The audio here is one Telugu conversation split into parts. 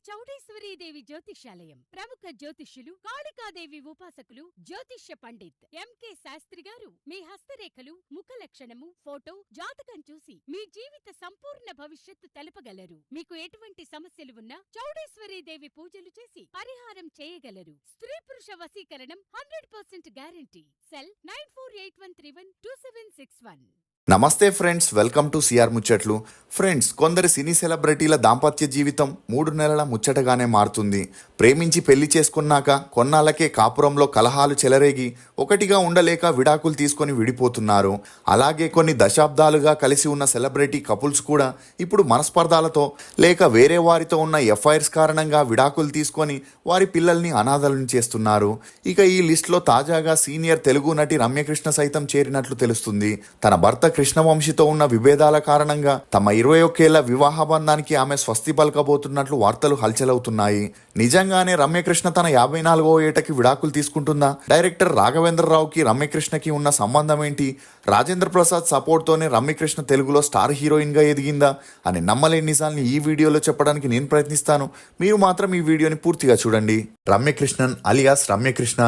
చౌడేశ్వరీదేవి జ్యోతిష్యాలయం ప్రముఖ జ్యోతిష్యులు కాళికాదేవి ఉపాసకులు జ్యోతిష్య పండిత్ ఎంకే శాస్త్రి గారు మీ హస్తరేఖలు ముఖ లక్షణము ఫోటో జాతకం చూసి మీ జీవిత సంపూర్ణ భవిష్యత్తు తెలపగలరు. మీకు ఎటువంటి సమస్యలు ఉన్నా చౌడేశ్వరీదేవి పూజలు చేసి పరిహారం చేయగలరు. స్త్రీ పురుష వశీకరణం 100% గ్యారంటీ. సెల్ 9481312761. నమస్తే ఫ్రెండ్స్, వెల్కమ్ టు సిఆర్ ముచ్చట్లు. ఫ్రెండ్స్, కొందరు సినీ సెలబ్రిటీల దాంపత్య జీవితం 3 నెలల ముచ్చటగానే మారుతుంది. ప్రేమించి పెళ్లి చేసుకున్నాక కొన్నాళ్ళకే కాపురంలో కలహాలు చెలరేగి ఒకటిగా ఉండలేక విడాకులు తీసుకొని విడిపోతున్నారు. అలాగే కొన్ని దశాబ్దాలుగా కలిసి ఉన్న సెలబ్రిటీ కపుల్స్ కూడా ఇప్పుడు మనస్పర్ధాలతో లేక వేరే వారితో ఉన్న ఎఫ్ఐఆర్స్ కారణంగా విడాకులు తీసుకొని వారి పిల్లల్ని అనాథలను చేస్తున్నారు. ఇక ఈ లిస్టులో తాజాగా సీనియర్ తెలుగు నటి రమ్యకృష్ణ సైతం చేరినట్లు తెలుస్తుంది. తన భర్త కృష్ణవంశీతో ఉన్న విభేదాల కారణంగా తమ 21 ఏళ్ల వివాహ బంధానికి ఆమె స్వస్తి పలకబోతున్నట్లు వార్తలు హల్చలవుతున్నాయి. నిజంగానే రమ్యకృష్ణ తన 54వ ఏటకి విడాకులు తీసుకుంటుందా? డైరెక్టర్ రాఘవేంద్రరావుకి రమ్యకృష్ణకి ఉన్న సంబంధం ఏంటి? రాజేంద్ర ప్రసాద్ సపోర్ట్తోనే రమ్యకృష్ణ తెలుగులో స్టార్ హీరోయిన్గా ఎదిగిందా అని నమ్మలేని నిజాల్ని ఈ వీడియోలో చెప్పడానికి నేను ప్రయత్నిస్తాను. మీరు మాత్రం ఈ వీడియోని పూర్తిగా చూడండి. రమ్యకృష్ణన్ అలియాస్ రమ్యకృష్ణ.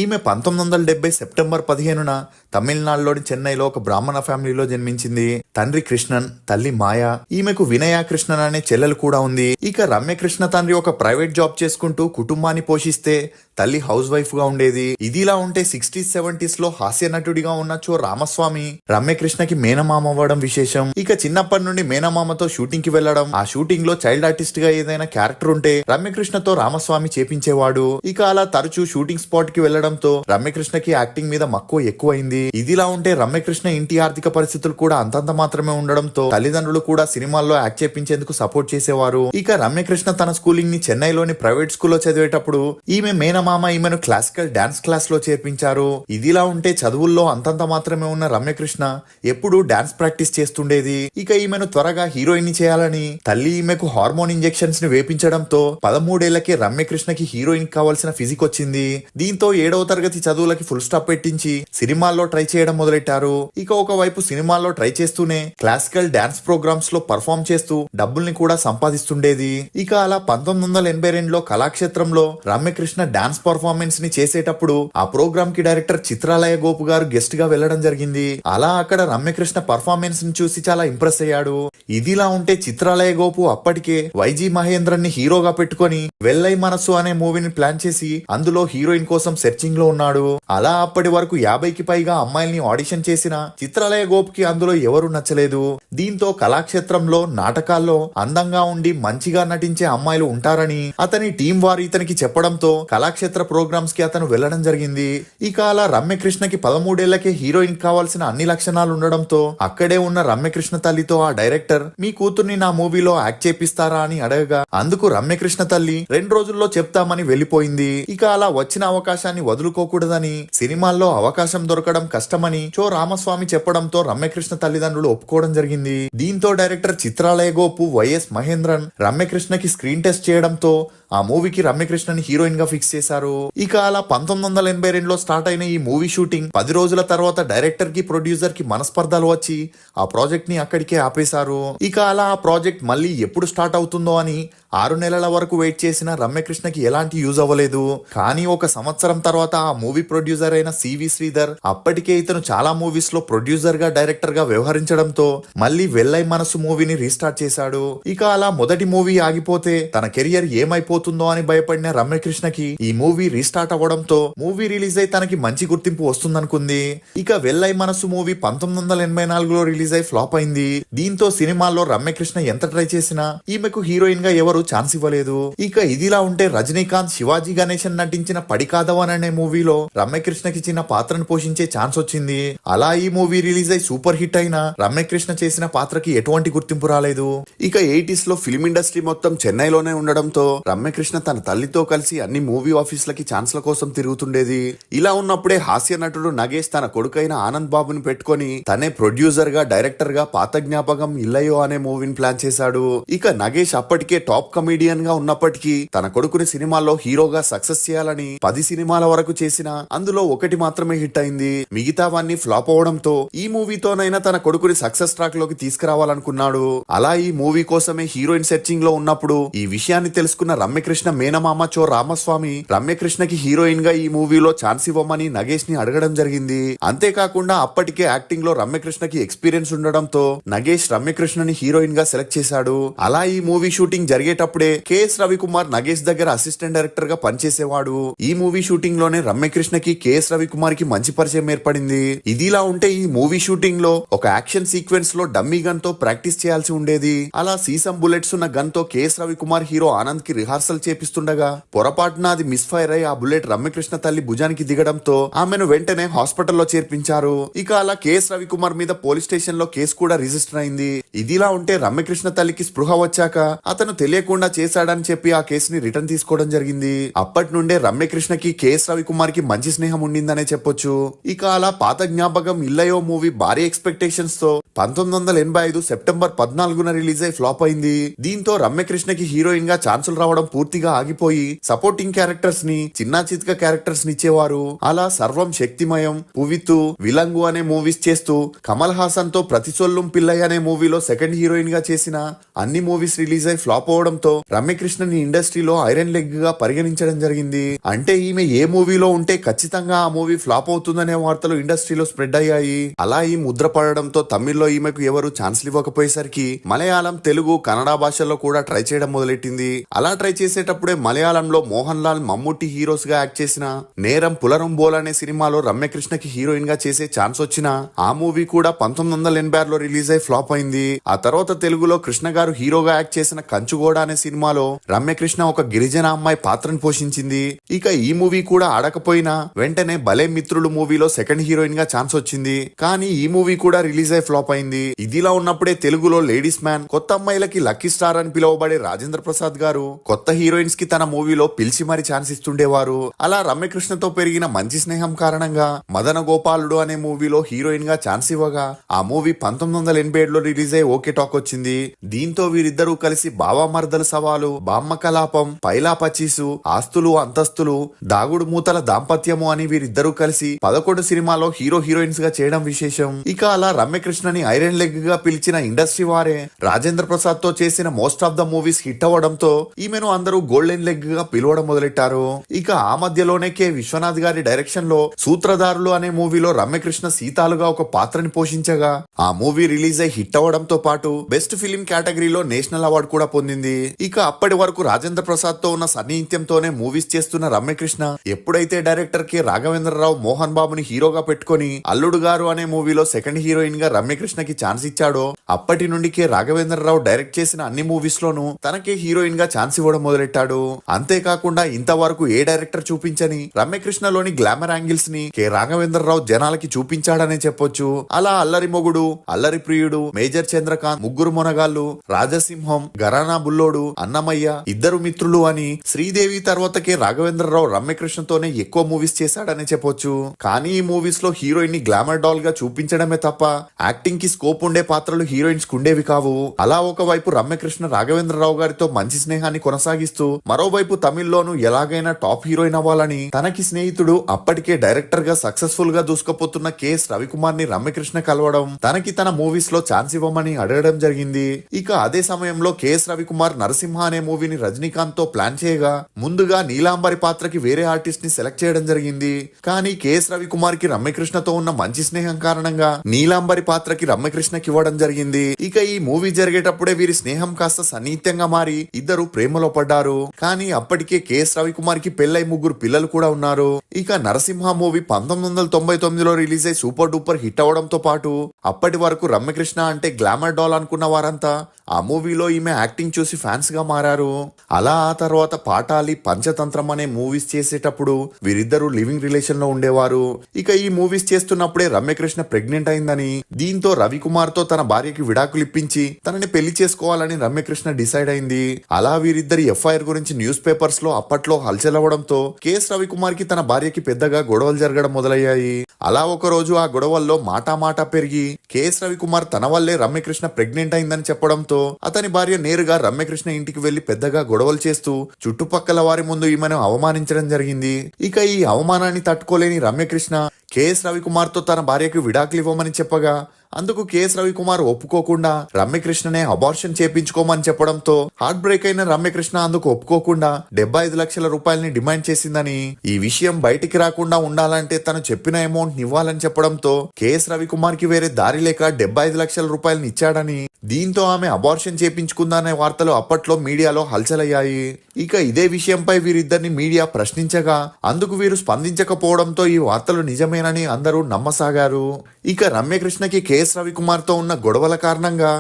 ఈమె 1970 సెప్టెంబర్ 15న తమిళనాడులోని చెన్నైలో ఒక బ్రాహ్మణ ఫ్యామిలీలో జన్మించింది. తండ్రి కృష్ణన్, తల్లి మాయా. ఈమెకు వినయ కృష్ణన్ అనే చెల్లెలు కూడా ఉంది. ఇక రమ్యకృష్ణ తండ్రి ఒక ప్రైవేట్ జాబ్ చేసుకుంటూ కుటుంబాన్ని పోషిస్తే తల్లి హౌస్ వైఫ్ గా ఉండేది. ఇదిలా ఉంటే 60s 70s లో హాస్య నటుడిగా ఉన్న చో రామస్వామి రమ్యకృష్ణకి మేనమామ అవ్వడం విశేషం. ఇక చిన్నప్పటి నుండి మేనమామతో షూటింగ్ కి వెళ్లడం, ఆ షూటింగ్ లో చైల్డ్ ఆర్టిస్ట్ గా ఏదైనా క్యారెక్టర్ ఉంటే రమ్యకృష్ణతో రామస్వామి చేపించేవాడు. ఇక అలా తరచూ షూటింగ్ స్పాట్ కి వెళ్లడంతో రమ్యకృష్ణకి యాక్టింగ్ మీద మక్కువ ఎక్కువైంది. ఇదిలా ఉంటే రమ్యకృష్ణ ఇంటి ఆర్థిక పరిస్థితులు కూడా అంతంత మాత్రమే ఉండడంతో తల్లిదండ్రులు కూడా సినిమాల్లో యాక్ట్ చేపించేందుకు సపోర్ట్ చేసేవారు. ఇక రమ్యకృష్ణ తన స్కూలింగ్ ని చెన్నైలోని ప్రైవేట్ స్కూల్లో చదివేటప్పుడు ఈమె మేనమామ ఈమెను క్లాసికల్ డాన్స్ క్లాస్ లో చేర్పించారు. ఇదిలా ఉంటే చదువుల్లో అంతంత మాత్రమే ఉన్న రమ్యకృష్ణ ఎప్పుడు డాన్స్ ప్రాక్టీస్ చేస్తుండేది. ఇక ఈమెను త్వరగా హీరోయిన్ ని చేయాలని తల్లి ఈమెకు హార్మోన్ ఇంజెక్షన్స్ ని వేపించడంతో 13 ఏళ్లకే రమ్యకృష్ణకి హీరోయిన్ కావాల్సిన ఫిజిక్ వచ్చింది. దీంతో 7వ తరగతి చదువులకి ఫుల్ స్టాప్ పెట్టించి సినిమాల్లో ట్రై చేయడం మొదలెట్టారు. ఇక ఒకవైపు సినిమాల్లో ట్రై చేస్తూనే క్లాసికల్ డాన్స్ ప్రోగ్రామ్స్ లో పర్ఫామ్ చేస్తూ డబ్బుల్ని కూడా సంపాదిస్తుండేది. ఇక అలా 1982లో కళాక్షేత్రంలో రమ్యకృష్ణ డాన్స్ పర్ఫార్మెన్స్ ని చేసేటప్పుడు ఆ ప్రోగ్రామ్ కి డైరెక్టర్ చిత్రాలయ గోపు గారు గెస్ట్ గా వెళ్లడం జరిగింది. అలా అక్కడ రమ్యకృష్ణ పర్ఫార్మెన్స్ ని చూసి చాలా ఇంప్రెస్ అయ్యాడు. ఇదిలా ఉంటే చిత్రాలయ గోపు అప్పటికే వైజీ మహేంద్రన్ ని హీరోగా పెట్టుకొని వెల్లై మనసు అనే మూవీని ప్లాన్ చేసి అందులో హీరోయిన్ కోసం సెర్చింగ్ లో ఉన్నాడు. అలా అప్పటి వరకు 50కి పైగా అమ్మాయిల్ని ఆడిషన్ చేసిన చిత్రాలయ గోపుకి అందులో ఎవరు నచ్చలేదు. దీంతో కళాక్షేత్రంలో నాటకాల్లో అందంగా ఉండి మంచిగా నటించే అమ్మాయిలు ఉంటారని అతని టీం వారు ఇతనికి చెప్పడంతో కళాక్షేత్ర ప్రోగ్రామ్స్ కి అతను వెళ్లడం జరిగింది. ఇక అలా రమ్యకృష్ణకి 13 ఏళ్లకే హీరోయిన్ కావాల్సిన అన్ని లక్షణాలు ఉండడంతో అక్కడే ఉన్న రమ్యకృష్ణ తల్లితో ఆ డైరెక్టర్ మీ కూతుర్ని నా మూవీలో యాక్ట్ చేపిస్తారా అని అడగగా అందుకు రమ్యకృష్ణ తల్లి 2 రోజుల్లో చెప్తామని వెళ్లిపోయింది. ఇక అలా వచ్చిన అవకాశాన్ని వదులుకోకూడదని, సినిమాల్లో అవకాశం దొరకడం కష్టమని చో రామస్వామి చెప్పడంతో రమ్యకృష్ణ తల్లిదండ్రులు ఒప్పుకోవడం జరిగింది. దీంతో డైరెక్టర్ చిత్రాలయ గోపు వైఎస్ మహేంద్రన్ రమ్యకృష్ణకి స్క్రీన్ టెస్ట్ చేయడంతో ఆ మూవీకి రమ్యకృష్ణని హీరోయిన్ గా ఫిక్స్ చేశారు. ఇక అలా 1982లో స్టార్ట్ అయిన ఈ మూవీ షూటింగ్ 10 రోజుల తర్వాత డైరెక్టర్ కి ప్రొడ్యూసర్ కి మనస్పర్ధలు వచ్చి ఆ ప్రాజెక్ట్ ని అక్కడికే ఆపేశారు. ఇక అలా ఆ ప్రాజెక్ట్ మళ్ళీ ఎప్పుడు స్టార్ట్ అవుతుందో అని 6 నెలల వరకు వెయిట్ చేసిన రమ్యకృష్ణకి ఎలాంటి యూజ్ అవ్వలేదు. కానీ 1 సంవత్సరం తర్వాత ఆ మూవీ ప్రొడ్యూసర్ అయిన సివి శ్రీధర్ అప్పటికే ఇతను చాలా మూవీస్ లో ప్రొడ్యూసర్ గా డైరెక్టర్ గా వ్యవహరించడంతో మళ్ళీ వెల్లై మనసు మూవీని రీస్టార్ట్ చేశాడు. ఇక అలా మొదటి మూవీ ఆగిపోతే తన కెరియర్ ఏమైపోతుందో అని భయపడిన రమ్యకృష్ణకి ఈ మూవీ రీస్టార్ట్ అవ్వడంతో మూవీ రిలీజ్ అయి తనకి మంచి గుర్తింపు వస్తుందనుకుంది. ఇక వెల్లై మనసు మూవీ 1984లో రిలీజ్ అయి ఫ్లాప్ అయింది. దీంతో సినిమాల్లో రమ్యకృష్ణ ఎంత ట్రై చేసినా ఈమెకు హీరోయిన్ గా ఎవరు ఛాన్స్ ఇవ్వలేదు. ఇక ఇదిలా ఉంటే రజనీకాంత్ శివాజీ గణేశన్ నటించిన పడికాదవన్ అనే మూవీలో రమ్యకృష్ణకి చిన్న పాత్రను పోషించే ఛాన్స్ వచ్చింది. అలా ఈ మూవీ రిలీజ్ అయి సూపర్ హిట్ అయినా రమ్యకృష్ణ చేసిన పాత్రకి ఎటువంటి గుర్తింపు రాలేదు. ఇక 80s లో ఫిల్మ్ ఇండస్ట్రీ మొత్తం చెన్నైలోనే ఉండడంతో రమ్యకృష్ణ తన తల్లితో కలిసి అన్ని మూవీ ఆఫీస్లకి ఛాన్స్ల కోసం తిరుగుతుండేది. ఇలా ఉన్నప్పుడే హాస్య నటుడు నగేష్ తన కొడుకైన ఆనంద్ బాబుని పెట్టుకొని తనే ప్రొడ్యూసర్ గా డైరెక్టర్ గా పాత జ్ఞాపకం ఇల్లయో అనే మూవీని ప్లాన్ చేశాడు. ఇక నగేష్ అప్పటికే టాప్ కమీడియన్ గా ఉన్నప్పటికీ తన కొడుకుని సినిమాల్లో హీరోగా సక్సెస్ చేయాలని 10 సినిమాల వరకు చేసిన అందులో ఒకటి మాత్రమే హిట్ అయింది. మిగతావన్నీ ఫ్లాప్ అవడంతో ఈ మూవీతోనైనా తన కొడుకుని సక్సెస్ ట్రాక్ లోకి తీసుకురావాలనుకున్నాడు. అలా ఈ మూవీ కోసమే హీరోయిన్ సెర్చింగ్ లో ఉన్నప్పుడు ఈ విషయాన్ని తెలుసుకున్న రమ్యకృష్ణ మేనమామ చో రామస్వామి రమ్యకృష్ణకి హీరోయిన్ గా ఈ మూవీలో ఛాన్స్ ఇవ్వమని నగేష్ ని అడగడం జరిగింది. అంతేకాకుండా అప్పటికే యాక్టింగ్ లో రమ్యకృష్ణకి ఎక్స్పీరియన్స్ ఉండడంతో నగేష్ రమ్యకృష్ణని హీరోయిన్ గా సెలెక్ట్ చేశాడు. అలా ఈ మూవీ షూటింగ్ జరిగేటప్పుడే కెఎస్ రవికుమార్ నగేష్ దగ్గర అసిస్టెంట్ డైరెక్టర్ గా పనిచేసేవాడు. ఈ మూవీ షూటింగ్ లోనే రమ్యకృష్ణకి కెఎస్ రవికుమార్ కి మంచి పరిచయం ఏర్పడింది. ఇదిలా ఉంటే ఈ మూవీ షూటింగ్ లో ఒక యాక్షన్ సీక్వెన్స్ లో డమ్మీ గన్ తో ప్రాక్టీస్ చేయాల్సి ఉండేది. అలా సీసం బుల్లెట్స్ ఉన్న గన్ తో కెఎస్ రవికుమార్ హీరో ఆనంద్ కి రిహార్సల్ చేపిస్తుండగా పొరపాటున అది మిస్ ఫైర్ అయి ఆ బుల్లెట్ రమ్యకృష్ణ తల్లి భుజానికి దిగడంతో ఆమెను వెంటనే హాస్పిటల్లో చేర్పించారు. ఇక అలా కెఎస్ రవికుమార్ మీద పోలీస్ స్టేషన్ లో కేసు కూడా రిజిస్టర్ అయింది. ఇదిలా ఉంటే రమ్యకృష్ణ తల్లికి స్పృహ వచ్చాక అతను తెలియకుండా చేశాడని చెప్పి ఆ కేసుని రిటర్న్ తీసుకోవడం జరిగింది. అప్పటి నుండే రమ్యకృష్ణకి కెఎస్ రవికుమార్ కి మంచి స్నేహం ఉండిందనే చెప్పొచ్చు. ఇక అలా పాత జ్ఞాపకం ఇల్లయో మూవీ భారీ ఎక్స్పెక్టేషన్స్ తో 1985 సెప్టెంబర్ 14న రిలీజ్ అయి ఫ్లాప్ అయింది. దీంతో రమ్యకృష్ణకి హీరోయిన్ గా ఛాన్సులు రావడం పూర్తిగా ఆగిపోయి సపోర్టింగ్ క్యారెక్టర్స్ ని చిన్నా చిత్క క్యారెక్టర్స్ ని ఇచ్చేవారు. అలా సర్వం శక్తిమయం, పువితు, విలంగు అనే మూవీస్ చేస్తూ కమల్ హాసన్ తో ప్రతిసొల్లుం పిల్లయ్య అనే మూవీలో సెకండ్ హీరోయిన్ గా చేసిన అన్ని మూవీస్ రిలీజ్ అయి ఫ్లాప్ అవడంతో రమ్యకృష్ణని ఇండస్ట్రీలో ఐరన్ లెగ్ గా పరిగణించడం జరిగింది. అంటే ఈమె ఏ మూవీలో ఉంటే ఖచ్చితంగా ఆ మూవీ ఫ్లాప్ అవుతుందనే వార్తలు ఇండస్ట్రీలో స్ప్రెడ్ అయ్యాయి. అలా ఈ ముద్ర పడడంతో తమిళ్లో ఈమెకు ఎవరు ఛాన్స్లు ఇవ్వకపోయేసరికి మలయాళం, తెలుగు, కన్నడ భాషల్లో కూడా ట్రై చేయడం మొదలెట్టింది. అలా ట్రై చేసేటప్పుడే మలయాళంలో మోహన్ లాల్, మమ్ముట్టి హీరోస్ గా యాక్ట్ చేసిన నేరం పులరం బోల్ అనే సినిమాలో రమ్యకృష్ణకి హీరోయిన్ గా చేసే ఛాన్స్ వచ్చిన ఆ మూవీ కూడా 1986లో రిలీజ్ అయి ఫ్లాప్ అయింది. ఆ తర్వాత తెలుగులో కృష్ణ గారు హీరోగా యాక్ట్ చేసిన కంచుగోడ అనే సినిమాలో రమ్యకృష్ణ ఒక గిరిజన అమ్మాయి పాత్రను పోషించింది. ఇక ఈ మూవీ కూడా ఆడకపోయినా వెంటనే భలే మిత్రులు మూవీలో సెకండ్ హీరోయిన్ గా ఛాన్స్ వచ్చింది. కానీ ఈ మూవీ కూడా రిలీజ్ అయి ఫ్లాప్ అయింది. ఇదిలా ఉన్నప్పుడే తెలుగులో లేడీస్ మ్యాన్, కొత్త అమ్మాయిలకి లక్కీ స్టార్ అని పిలువబడే రాజేంద్ర ప్రసాద్ గారు కొత్త హీరోయిన్స్ కి తన మూవీలో పిలిచి మరి ఛాన్స్ ఇస్తుండేవారు. అలా రమ్యకృష్ణతో పెరిగిన మంచి స్నేహం కారణంగా మదన గోపాలుడు అనే మూవీలో హీరోయిన్ గా ఛాన్స్ ఇవ్వగా ఆ మూవీ 1987లో రిలీజ్ అయి ఓకే టాక్ వచ్చింది. దీంతో వీరిద్దరూ కలిసి బావా మర్దల సవాలు, బామ్మ కలాపం, పైలా పచీసు, ఆస్తులు అంతస్తులు, దాగుడు మూతల దాంపత్యము అని వీరిద్దరూ కలిసి 11 సినిమాలో హీరో హీరోయిన్స్ గా చేయడం విశేషం. ఇక అలా రమ్యకృష్ణని ఐరన్ లెగ్ గా పిలిచిన ఇండస్ట్రీ వారే రాజేంద్ర ప్రసాద్ తో చేసిన most of the movies hit అవ్వడంతో ఈమెను అందరూ గోల్డెన్ లెగ్ గా పిలవడం మొదలెట్టారు. ఇక ఆ మధ్యలోనే కె విశ్వనాథ్ గారి డైరెక్షన్ లో సూత్రధారులు అనే మూవీలో రమ్యకృష్ణ సీతాలుగా ఒక పాత్రని పోషించగా ఆ మూవీ రిలీజ్ అయి హిట్ అవ్వడంతో పాటు బెస్ట్ ఫిలిం కేటగిరీలో నేషనల్ అవార్డు కూడా పొందింది. ఇక అప్పటి వరకు రాజేంద్ర ప్రసాద్ తో ఉన్న సన్నిహిత్యంతోనే మూవీస్ చేస్తున్న రమ్యకృష్ణ ఎప్పుడైతే డైరెక్టర్ కె రాఘవేంద్రరావు మోహన్ బాబుని హీరోగా పెట్టుకొని అల్లుడు గారు అనే మూవీలో సెకండ్ హీరోయిన్ గా రమ్యకృష్ణకి ఛాన్స్ ఇచ్చాడో అప్పటి నుండి కె రాఘవేంద్రరావు డైరెక్ట్ చేసిన అన్ని మూవీస్ లోనూ తనకే హీరోయిన్ గా ఛాన్స్ ఇవ్వడం మొదలెట్టాడు. అంతేకాకుండా ఇంతవరకు ఏ డైరెక్టర్ చూపించని రమ్యకృష్ణలోని గ్లామర్ యాంగిల్స్ ని కె రాఘవేంద్రరావు జనాలకి చూపించాడనే చెప్పొచ్చు. అలా అల్లరి మొగుడు, అల్లరి ప్రియుడు, మేజర్ చంద్రకాంత్, ముగ్గురు మొనగాళ్ళు, రాజసింహం, గరానా బుల్లోడు, అన్నమయ్య, ఇద్దరు మిత్రులు అని శ్రీదేవి తర్వాత కె రాఘవేంద్రరావు రమ్యకృష్ణతోనే ఎక్కువ మూవీస్ చేశాడని చెప్పొచ్చు. కానీ ఈ మూవీస్ లో హీరోయిన్ ని గ్లామర్ డాల్ గా చూపించడమే తప్ప యాక్టింగ్ కి స్కోప్ ఉండే పాత్రలు హీరోయిన్స్ కుండేవి కావు. అలా ఒకవైపు రమ్యకృష్ణ రాఘవేంద్రరావు గారితో మంచి స్నేహాన్ని కొనసాగిస్తూ మరోవైపు తమిళ్లోనూ ఎలాగైనా టాప్ హీరోయిన్ అవ్వాలని తనకి స్నేహితుడు అప్పటికే డైరెక్టర్ గా సక్సెస్ఫుల్ గా దూసుకుపోతున్న కెఎస్ రవికుమార్ ని రమ్యకృష్ణ కలవడం, తనకి తన మూవీస్ లో ఛాన్స్ ఇవ్వమని అడగడం జరిగింది. ఇక అదే సమయంలో కెఎస్ రవికుమార్ నరసింహ అనే మూవీని రజనీకాంత్ తో ప్లాన్ చేయగా ముందుగా నీలాంబరి పాత్రకి వేరే ఆర్టిస్ట్ ని సెలెక్ట్ చేయడం జరిగింది. కానీ కెఎస్ రవికుమార్ కి రమ్యకృష్ణతో ఉన్న మంచి స్నేహం కారణంగా నీలాంబరి పాత్రకి రమ్యకృష్ణకి ఇవ్వడం జరిగింది. ఇక ఈ మూవీ జరిగేటప్పుడే వీరి స్నేహం కాస్త సన్నిహిత్యంగా మారి ఇద్దరు ప్రేమలో పడ్డారు. కానీ అప్పటికే కెఎస్ రవికుమార్ కి పెళ్ళై 3 పిల్లలు కూడా ఉన్నారు. ఇక నరసింహ మూవీ 1999లో రిలీజ్ అయి సూపర్ డూపర్ హిట్ అవడంతో పాటు అప్పటి వరకు రమ్యకృష్ణ అంటే గ్లామర్ డాల్ అనుకున్న వారంతా ఆ మూవీలో ఈమె యాక్టింగ్ చూసి ఫ్యాన్స్ గా మారారు. అలా ఆ తర్వాత పాటాలి, పంచతంత్రం అనే మూవీస్ చేసేటప్పుడు వీరిద్దరూ లివింగ్ రిలేషన్ లో ఉండేవారు. ఇక ఈ మూవీస్ చేస్తున్నప్పుడే రమ్యకృష్ణ ప్రెగ్నెంట్ అయిందని, దీంతో రవికుమార్ తో తన భార్యకి విడాకులు ఇప్పించి తనని పెళ్లి చేసుకోవాలని రమ్యకృష్ణ డిసైడ్ అయింది. అలా వీరిద్దరి ఎఫ్ఐఆర్ గురించి న్యూస్ పేపర్స్ లో అప్పట్లో హల్చల్ అవ్వడంతో కేఎస్ రవికుమార్ కి తన భార్యకి పెద్దగా గొడవలు జరగడం మొదలయ్యాయి. అలా ఒక రోజు ఆ గొడవల్లో మాటా పెరిగి కేఎస్ రవికుమార్ తన వల్లే రమ్యకృష్ణ ప్రెగ్నెంట్ అయిందని చెప్పడంతో అతని భార్య నేరుగా రమ్యకృష్ణ ఇంటికి వెళ్లి పెద్దగా గొడవలు చేస్తూ చుట్టుపక్కల వారి ముందు ఈమెను అవమానించడం జరిగింది. ఇక ఈ అవమానాన్ని తట్టుకోలేని రమ్యకృష్ణ కేఎస్ రవికుమార్ తో తన భార్యకు విడాకులు ఇవ్వమని చెప్పగా అందుకు కేఎస్ రవికుమార్ ఒప్పుకోకుండా రమ్యకృష్ణనే అబార్షన్ చేపించుకోమని చెప్పడంతో హార్ట్ బ్రేక్ అయిన రమ్యకృష్ణ అందుకు ఒప్పుకోకుండా 75 లక్షల రూపాయలని డిమాండ్ చేసిందని, ఈ విషయం బయటికి రాకుండా ఉండాలంటే తను చెప్పిన అమౌంట్ ఇవ్వాలని చెప్పడంతో కేఎస్ రవికుమార్ కి వేరే దారి లేక 75 లక్షల రూపాయలని ఇచ్చాడని, దీంతో ఆమె అబార్షన్ చేపించుకుందనే వార్తలు అప్పట్లో మీడియాలో హల్చలయ్యాయి. ఇక ఇదే విషయంపై వీరిద్దరిని మీడియా ప్రశ్నించగా అందుకు వీరు స్పందించకపోవడంతో ఈ వార్తలు నిజమేనని అందరూ నమ్మసాగారు. ఇక రమ్యకృష్ణకి కేఎస్ రవికుమార్ తో ఉన్న గొడవల కారణంగా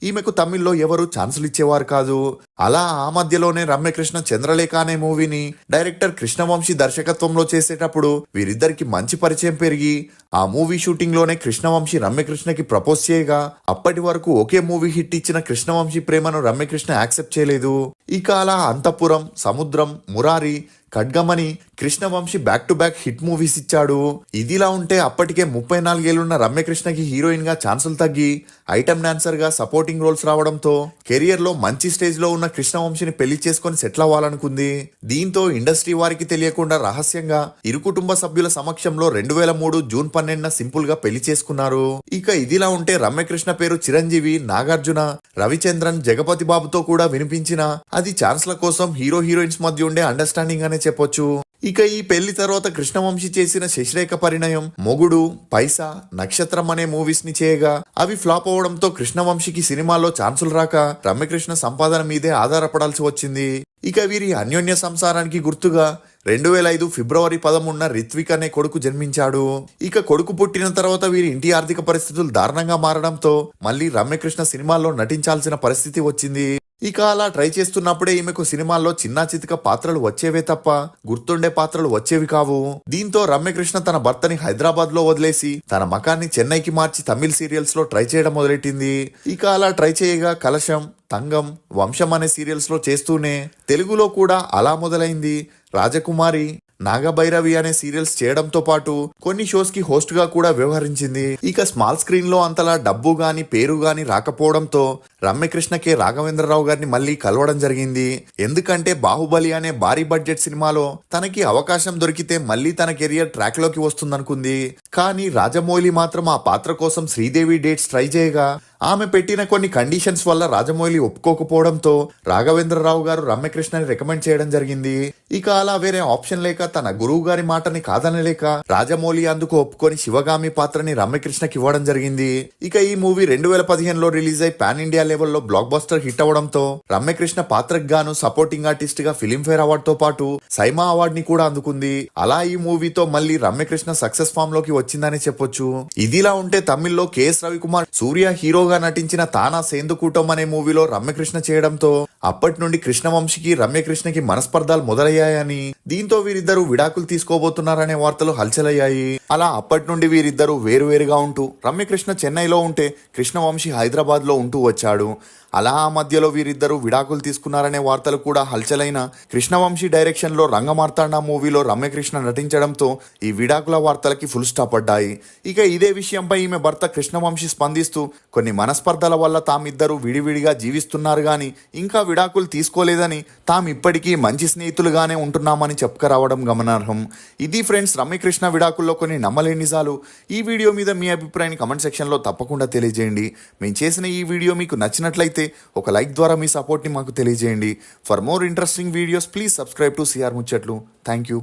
ఈమెకు తమిళ్లో ఎవరు ఛాన్సులు ఇచ్చేవారు కాదు. అలా ఆ మధ్యలోనే రమ్యకృష్ణ చంద్రలేఖ అనే మూవీని డైరెక్టర్ కృష్ణవంశీ దర్శకత్వంలో చేసేటప్పుడు వీరిద్దరికి మంచి పరిచయం పెరిగి ఆ మూవీ షూటింగ్ లోనే కృష్ణవంశీ రమ్యకృష్ణకి ప్రపోజ్ చేయగా అప్పటి వరకు ఒకే మూవీ హిట్ ఇచ్చిన కృష్ణవంశీ ప్రేమను రమ్యకృష్ణ యాక్సెప్ట్ చేయలేదు. ఇక అలా అంతఃపురం, సముద్రం, మురారి, ఖడ్గమని Krishna Vamsi back to back hit movies ఇచ్చాడు. ఇదిలా ఉంటే అప్పటికే 34 ఏళ్లున్న రమ్యకృష్ణకి హీరోయిన్ గా ఛాన్సులు తగ్గి ఐటమ్ డాన్సర్ గా సపోర్టింగ్ రోల్స్ రావడంతో కెరియర్ లో మంచి స్టేజ్ లో ఉన్న కృష్ణవంశీని పెళ్లి చేసుకుని సెటిల్ అవ్వాలనుకుంది. దీంతో ఇండస్ట్రీ వారికి తెలియకుండా రహస్యంగా ఇరు కుటుంబ సభ్యుల సమక్షంలో 2003 జూన్ 12న సింపుల్ గా పెళ్లి చేసుకున్నారు. ఇక ఇదిలా ఉంటే రమ్యకృష్ణ పేరు చిరంజీవి, నాగార్జున, రవిచంద్రన్, జగపతి బాబుతో కూడా వినిపించిన అది ఛాన్స్ల కోసం హీరో హీరోయిన్స్ మధ్య ఉండే అండర్స్టాండింగ్ అనే చెప్పొచ్చు. ఇక ఈ పెళ్లి తర్వాత కృష్ణవంశీ చేసిన శశిరేఖ పరిణయం, మొగుడు, పైసా, నక్షత్రం అనే మూవీస్ ని చేయగా అవి ఫ్లాప్ అవడంతో కృష్ణవంశీకి సినిమాలో ఛాన్సులు రాక రమ్యకృష్ణ సంపాదన మీదే ఆధారపడాల్సి వచ్చింది. ఇక వీరి అన్యోన్య సంసారానికి గుర్తుగా 2005 ఫిబ్రవరి 13న రిత్విక్ అనే కొడుకు జన్మించాడు. ఇక కొడుకు పుట్టిన తర్వాత వీరి ఇంటి ఆర్థిక పరిస్థితులు దారుణంగా మారడంతో మళ్ళీ రమ్యకృష్ణ సినిమాల్లో నటించాల్సిన పరిస్థితి వచ్చింది. ఇక అలా ట్రై చేస్తున్నప్పుడే ఈమెకు సినిమాల్లో చిన్నా చితక పాత్రలు వచ్చేవే తప్ప గుర్తుండే పాత్రలు వచ్చేవి కావు. దీంతో రమ్యకృష్ణ తన భర్తని హైదరాబాద్ లో వదిలేసి తన మకాన్ని చెన్నైకి మార్చి తమిళ్ సీరియల్స్ లో ట్రై చేయడం మొదలెట్టింది. ఇక అలా ట్రై చేయగా కలశం, తంగం, వంశం అనే సీరియల్స్ లో చేస్తూనే తెలుగులో కూడా అలా మొదలైంది. రాజకుమారి, నాగభైరవి అనే సీరియల్స్ చేయడంతో పాటు కొన్ని షోస్ కి హోస్ట్ గా కూడా వ్యవహరించింది. ఇక స్మాల్ స్క్రీన్ లో అంతలా డబ్బు గాని పేరు గాని రాకపోవడంతో రమ్యకృష్ణకే రాఘవేంద్రరావు గారిని మళ్ళీ కలవడం జరిగింది. ఎందుకంటే బాహుబలి అనే భారీ బడ్జెట్ సినిమాలో తనకి అవకాశం దొరికితే మళ్ళీ తన కెరియర్ ట్రాక్ లోకి వస్తుందనుకుంది. కానీ రాజమౌళి మాత్రం ఆ పాత్ర కోసం శ్రీదేవి డేట్స్ ట్రై చేయగా ఆమె పెట్టిన కొన్ని కండిషన్స్ వల్ల రాజమౌళి ఒప్పుకోకపోవడంతో రాఘవేంద్రరావు గారు రమ్యకృష్ణని రికమెండ్ చేయడం జరిగింది. ఇక అలా వేరే ఆప్షన్ లేక తన గురువు గారి మాటని కాదనలేక రాజమౌళి అందుకు ఒప్పుకొని శివగామి పాత్రని రమ్యకృష్ణకి ఇవ్వడం జరిగింది. ఇక ఈ మూవీ 2015లో రిలీజ్ అయి పాన్ ఇండియా లెవెల్లో బ్లాక్ బస్టర్ హిట్ అవ్వడంతో రమ్యకృష్ణ పాత్రకు గాను సపోర్టింగ్ ఆర్టిస్ట్ గా ఫిలింఫేర్ అవార్డ్ తో పాటు సైమా అవార్డ్ ని కూడా అందుకుంది. అలా ఈ మూవీతో మళ్ళీ రమ్యకృష్ణ సక్సెస్ ఫామ్ లోకి వచ్చిందని చెప్పొచ్చు. ఇదిలా ఉంటే తమిళ్లో కేఎస్ రవికుమార్ సూర్య హీరోగా నటించిన తానా సేందుకూటం అనే మూవీలో రమ్యకృష్ణ చేయడంతో అప్పటి నుండి కృష్ణవంశీకి రమ్యకృష్ణకి మనస్పర్ధాలు మొదలయ్యాయని, దీంతో వీరిద్దరూ విడాకులు తీసుకోబోతున్నారనే వార్తలు హల్చలయ్యాయి. అలా అప్పటి నుండి వీరిద్దరూ వేరువేరుగా ఉంటూ రమ్యకృష్ణ చెన్నైలో ఉంటే కృష్ణవంశీ హైదరాబాద్ లో ఉంటూ వచ్చాడు. అలా ఆ మధ్యలో వీరిద్దరూ విడాకులు తీసుకున్నారనే వార్తలు కూడా హల్చలైన కృష్ణవంశీ డైరెక్షన్ లో రంగమార్తాండ మూవీలో రమ్యకృష్ణ నటించడంతో ఈ విడాకుల వార్తలకి ఫుల్ స్టాప్ పడ్డాయి. ఇక ఇదే విషయంపై ఈమె భర్త కృష్ణవంశీ స్పందిస్తూ కొన్ని మనస్పర్ధల వల్ల తామిద్దరూ విడివిడిగా జీవిస్తున్నారు గాని ఇంకా విడాకులు తీసుకోలేదని, తాము ఇప్పటికీ మంచి స్నేహితులుగానే ఉంటున్నామని చెప్పుకరావడం గమనార్హం. ఇది ఫ్రెండ్స్ రమ్యకృష్ణ విడాకుల్లో కొన్ని నమ్మలేని నిజాలు. ఈ వీడియో మీద మీ అభిప్రాయాన్ని కమెంట్ సెక్షన్ లో తప్పకుండా తెలియజేయండి. మేము చేసిన ఈ వీడియో మీకు నచ్చినట్లయితే ఒక లైక్ ద్వారా మీ సపోర్ట్ ని మాకు తెలియజేయండి. For more interesting videos please subscribe to CR ముచ్చట్లు. Thank you.